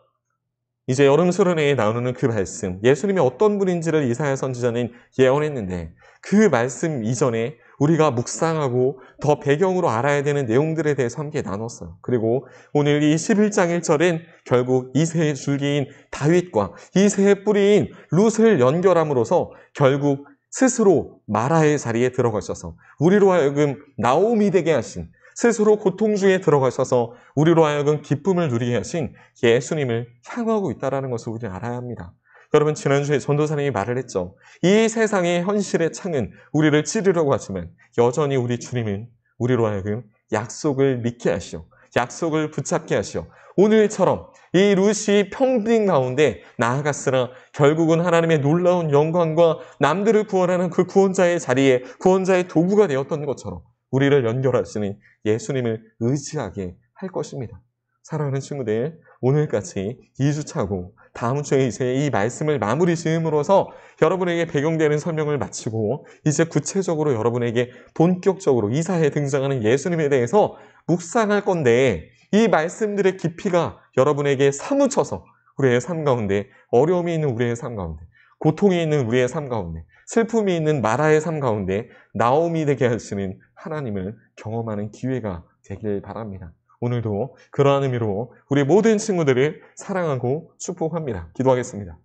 이제 여름 수련회에 나누는 그 말씀, 예수님이 어떤 분인지를 이사야 선지자는 예언했는데 그 말씀 이전에 우리가 묵상하고 더 배경으로 알아야 되는 내용들에 대해서 함께 나눴어요. 그리고 오늘 이 11장 1절은 결국 이새의 줄기인 다윗과 이새의 뿌리인 룻을 연결함으로써 결국 스스로 마라의 자리에 들어가셔서 우리로 하여금 나오미 되게 하신, 스스로 고통 중에 들어가셔서 우리로 하여금 기쁨을 누리게 하신 예수님을 향하고 있다는 것을 우리는 알아야 합니다. 여러분, 지난주에 전도사님이 말을 했죠. 이 세상의 현실의 창은 우리를 찌르려고 하지만 여전히 우리 주님은 우리로 하여금 약속을 믿게 하시오, 약속을 붙잡게 하시오. 오늘처럼 이 룻이 평빙 가운데 나아갔으나 결국은 하나님의 놀라운 영광과 남들을 구원하는 그 구원자의 자리에 구원자의 도구가 되었던 것처럼 우리를 연결하시는 예수님을 의지하게 할 것입니다. 사랑하는 친구들, 오늘까지 2주 차고 다음 주에 이제 이 말씀을 마무리 지음으로써 여러분에게 배경되는 설명을 마치고 이제 구체적으로 여러분에게 본격적으로 이사에 등장하는 예수님에 대해서 묵상할 건데, 이 말씀들의 깊이가 여러분에게 사무쳐서 우리의 삶 가운데, 어려움이 있는 우리의 삶 가운데, 고통이 있는 우리의 삶 가운데, 슬픔이 있는 마라의 삶 가운데 나옴이 되게 하시는 하나님을 경험하는 기회가 되길 바랍니다. 오늘도 그러한 의미로 우리 모든 친구들을 사랑하고 축복합니다. 기도하겠습니다.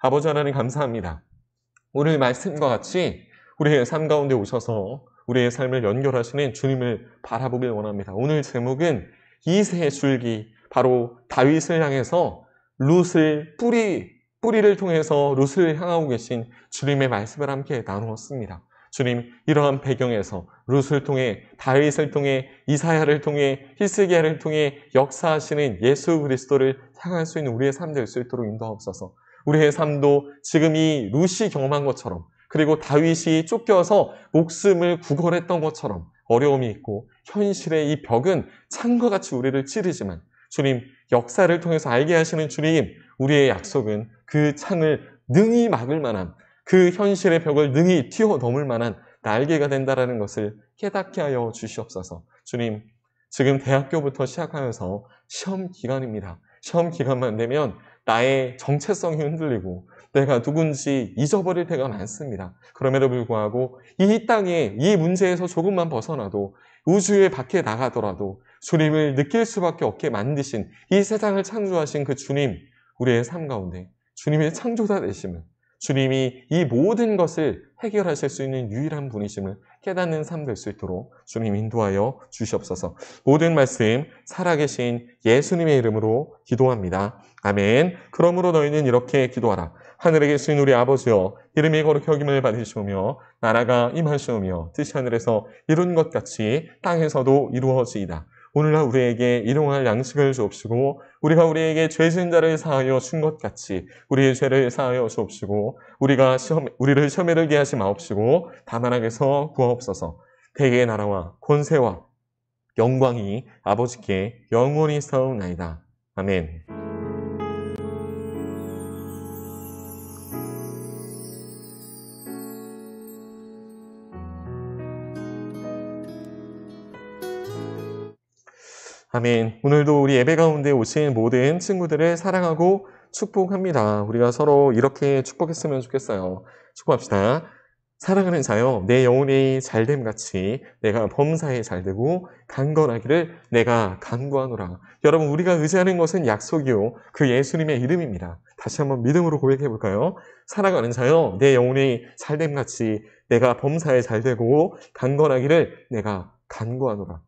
아버지 하나님 감사합니다. 오늘 말씀과 같이 우리의 삶 가운데 오셔서 우리의 삶을 연결하시는 주님을 바라보길 원합니다. 오늘 제목은 이새의 줄기, 바로 다윗을 향해서 룻을 뿌리를 통해서 룻을 향하고 계신 주님의 말씀을 함께 나누었습니다. 주님, 이러한 배경에서 룻을 통해, 다윗을 통해, 이사야를 통해, 히스기야를 통해 역사하시는 예수 그리스도를 향할 수 있는 우리의 삶 될 수 있도록 인도하옵소서. 우리의 삶도 지금 이 룻이 경험한 것처럼, 그리고 다윗이 쫓겨서 목숨을 구걸했던 것처럼 어려움이 있고 현실의 이 벽은 창과 같이 우리를 찌르지만, 주님, 역사를 통해서 알게 하시는 주님, 우리의 약속은 그 창을 능히 막을 만한, 그 현실의 벽을 능히 뛰어넘을 만한 날개가 된다는 것을 깨닫게 하여 주시옵소서. 주님, 지금 대학교부터 시작하여서 시험 기간입니다. 시험 기간만 되면 나의 정체성이 흔들리고 내가 누군지 잊어버릴 때가 많습니다. 그럼에도 불구하고 이 땅에 이 문제에서 조금만 벗어나도, 우주의 밖에 나가더라도 주님을 느낄 수밖에 없게 만드신, 이 세상을 창조하신 그 주님, 우리의 삶 가운데 주님의 창조자 되심을, 주님이 이 모든 것을 해결하실 수 있는 유일한 분이심을 깨닫는 삶 될 수 있도록 주님 인도하여 주시옵소서. 모든 말씀 살아계신 예수님의 이름으로 기도합니다. 아멘. 그러므로 너희는 이렇게 기도하라. 하늘에 계신 우리 아버지여, 이름이 거룩히 여김을 받으시오며 나라가 임하시오며 뜻이 하늘에서 이룬 것 같이 땅에서도 이루어지이다. 오늘날 우리에게 일용할 양식을 주옵시고, 우리가 우리에게 죄 지은 자를 사하여 준 것 같이 우리의 죄를 사하여 주옵시고, 우리를 시험에 들게 하지 마옵시고 다만 악에서 구하옵소서. 대개의 나라와 권세와 영광이 아버지께 영원히 싸우나이다. 아멘. 아멘. 오늘도 우리 예배 가운데 오신 모든 친구들을 사랑하고 축복합니다. 우리가 서로 이렇게 축복했으면 좋겠어요. 축복합시다. 사랑하는 자여, 내 영혼이 잘됨 같이 내가 범사에 잘되고 강건하기를 내가 간구하노라. 여러분, 우리가 의지하는 것은 약속이요, 그 예수님의 이름입니다. 다시 한번 믿음으로 고백해 볼까요? 사랑하는 자여, 내 영혼이 잘됨 같이 내가 범사에 잘되고 강건하기를 내가 간구하노라.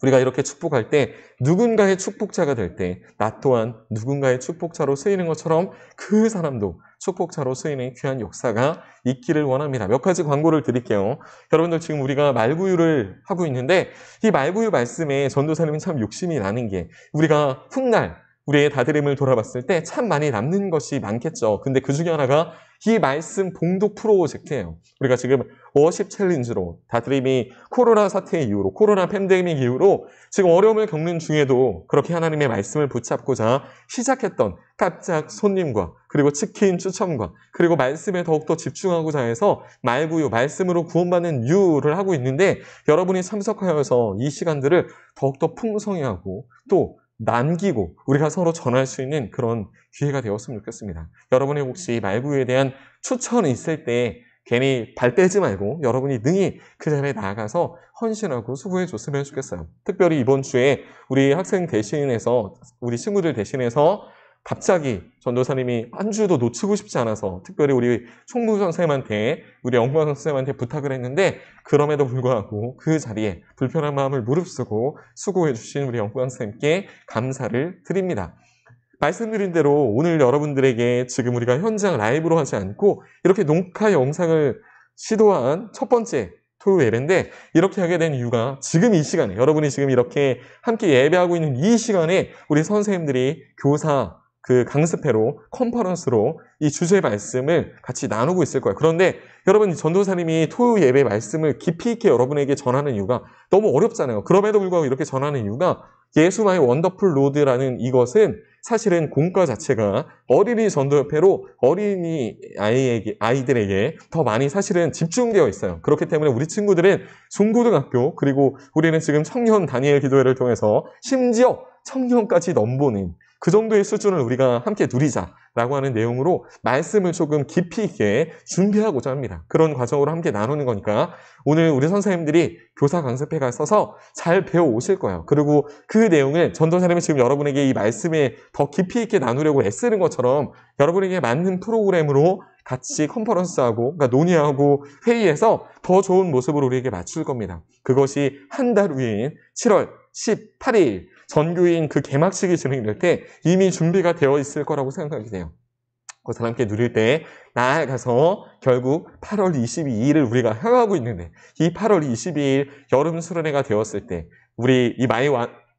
우리가 이렇게 축복할 때, 누군가의 축복자가 될 때 나 또한 누군가의 축복자로 쓰이는 것처럼 그 사람도 축복자로 쓰이는 귀한 역사가 있기를 원합니다. 몇 가지 광고를 드릴게요. 여러분들, 지금 우리가 말구유를 하고 있는데, 이 말구유 말씀에 전도사님은 참 욕심이 나는 게, 우리가 훗날 우리의 다드림을 돌아봤을 때 참 많이 남는 것이 많겠죠. 근데 그 중에 하나가 이 말씀 봉독 프로젝트예요. 우리가 지금 워십 챌린지로, 다드림이 코로나 사태 이후로, 코로나 팬데믹 이후로 지금 어려움을 겪는 중에도 그렇게 하나님의 말씀을 붙잡고자 시작했던 깜짝 손님과, 그리고 치킨 추첨과, 그리고 말씀에 더욱더 집중하고자 해서 말구유, 말씀으로 구원받는 유를 하고 있는데, 여러분이 참석하여서 이 시간들을 더욱더 풍성히 하고 또 남기고 우리가 서로 전할 수 있는 그런 기회가 되었으면 좋겠습니다. 여러분의 혹시 말구유에 대한 추천이 있을 때 괜히 발 빼지 말고 여러분이 능히 그 자리에 나아가서 헌신하고 수고해 줬으면 좋겠어요. 특별히 이번 주에 우리 학생 대신해서, 우리 친구들 대신해서 갑자기 전도사님이 한 주도 놓치고 싶지 않아서 특별히 우리 총무 선생님한테, 우리 영광 선생님한테 부탁을 했는데, 그럼에도 불구하고 그 자리에 불편한 마음을 무릅쓰고 수고해 주신 우리 영광 선생님께 감사를 드립니다. 말씀드린 대로 오늘 여러분들에게 지금 우리가 현장 라이브로 하지 않고 이렇게 녹화 영상을 시도한 첫 번째 토요 예배인데, 이렇게 하게 된 이유가 지금 이 시간에, 여러분이 지금 이렇게 함께 예배하고 있는 이 시간에 우리 선생님들이 교사 그 강습회로, 컨퍼런스로 이 주제 말씀을 같이 나누고 있을 거예요. 그런데 여러분, 전도사님이 토요 예배 말씀을 깊이 있게 여러분에게 전하는 이유가 너무 어렵잖아요. 그럼에도 불구하고 이렇게 전하는 이유가 예수 마이 원더풀 로드라는 이것은 사실은 공과 자체가 어린이 전도협회로 어린이 아이들에게 더 많이 사실은 집중되어 있어요. 그렇기 때문에 우리 친구들은 중고등학교, 그리고 우리는 지금 청년 다니엘 기도회를 통해서 심지어 청년까지 넘보는 그 정도의 수준을 우리가 함께 누리자라고 하는 내용으로 말씀을 조금 깊이 있게 준비하고자 합니다. 그런 과정으로 함께 나누는 거니까 오늘 우리 선생님들이 교사 강습회가 써서 잘 배워 오실 거예요. 그리고 그 내용을 전도사님이 지금 여러분에게 이 말씀에 더 깊이 있게 나누려고 애쓰는 것처럼 여러분에게 맞는 프로그램으로 같이 컨퍼런스하고, 그러니까 논의하고 회의해서 더 좋은 모습으로 우리에게 맞출 겁니다. 그것이 한 달 후인 7월 18일 전교인 그 개막식이 진행될 때 이미 준비가 되어 있을 거라고 생각이 돼요. 그것을 함께 누릴 때 나아가서 결국 8월 22일을 우리가 향하고 있는데, 이 8월 22일 여름 수련회가 되었을 때 우리 이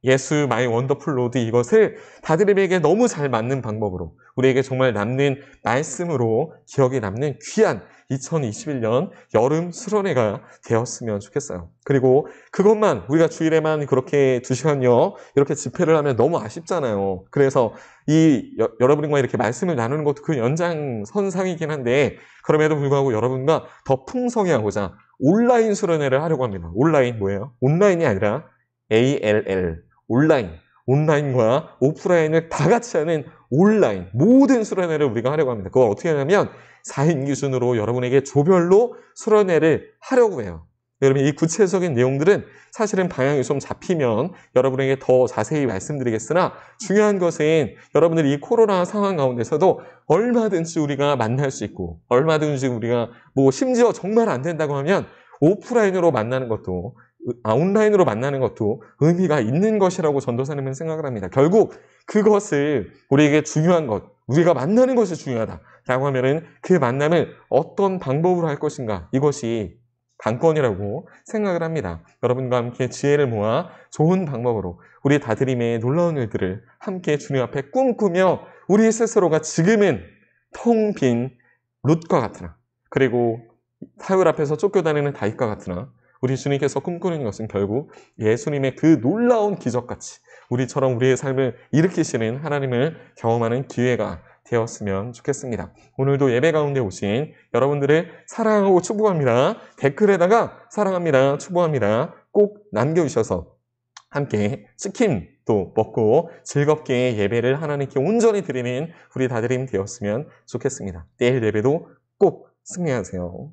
예수 마이 원더풀 로드 이것을 다들에게 너무 잘 맞는 방법으로, 우리에게 정말 남는 말씀으로 기억에 남는 귀한 2021년 여름 수련회가 되었으면 좋겠어요. 그리고 그것만 우리가 주일에만 그렇게 2시간여 이렇게 집회를 하면 너무 아쉽잖아요. 그래서 여러분과 이렇게 말씀을 나누는 것도 그 연장선상이긴 한데, 그럼에도 불구하고 여러분과 더 풍성히 하고자 온라인 수련회를 하려고 합니다. 온라인 뭐예요? 온라인이 아니라 ALL, 온라인과 오프라인을 다 같이 하는 온라인 모든 수련회를 우리가 하려고 합니다. 그걸 어떻게 하냐면 4인 기준으로 여러분에게 조별로 수련회를 하려고 해요. 여러분, 이 구체적인 내용들은 사실은 방향이 좀 잡히면 여러분에게 더 자세히 말씀드리겠으나, 중요한 것은 여러분들이 이 코로나 상황 가운데서도 얼마든지 우리가 만날 수 있고, 얼마든지 우리가 심지어 정말 안 된다고 하면 오프라인으로 만나는 것도, 온라인으로 만나는 것도 의미가 있는 것이라고 전도사님은 생각을 합니다. 결국 그것을 우리에게 중요한 것, 우리가 만나는 것이 중요하다라고 하면은 그 만남을 어떤 방법으로 할 것인가, 이것이 관건이라고 생각을 합니다. 여러분과 함께 지혜를 모아 좋은 방법으로 우리 다드림의 놀라운 일들을 함께 주님 앞에 꿈꾸며 우리 스스로가 지금은 텅 빈 룻과 같으나, 그리고 사울 앞에서 쫓겨다니는 다윗과 같으나, 우리 주님께서 꿈꾸는 것은 결국 예수님의 그 놀라운 기적같이 우리처럼 우리의 삶을 일으키시는 하나님을 경험하는 기회가 되었으면 좋겠습니다. 오늘도 예배 가운데 오신 여러분들을 사랑하고 축복합니다. 댓글에다가 사랑합니다, 축복합니다 꼭 남겨주셔서 함께 치킨도 먹고 즐겁게 예배를 하나님께 온전히 드리는 우리 다드림 되었으면 좋겠습니다. 내일 예배도 꼭 승리하세요.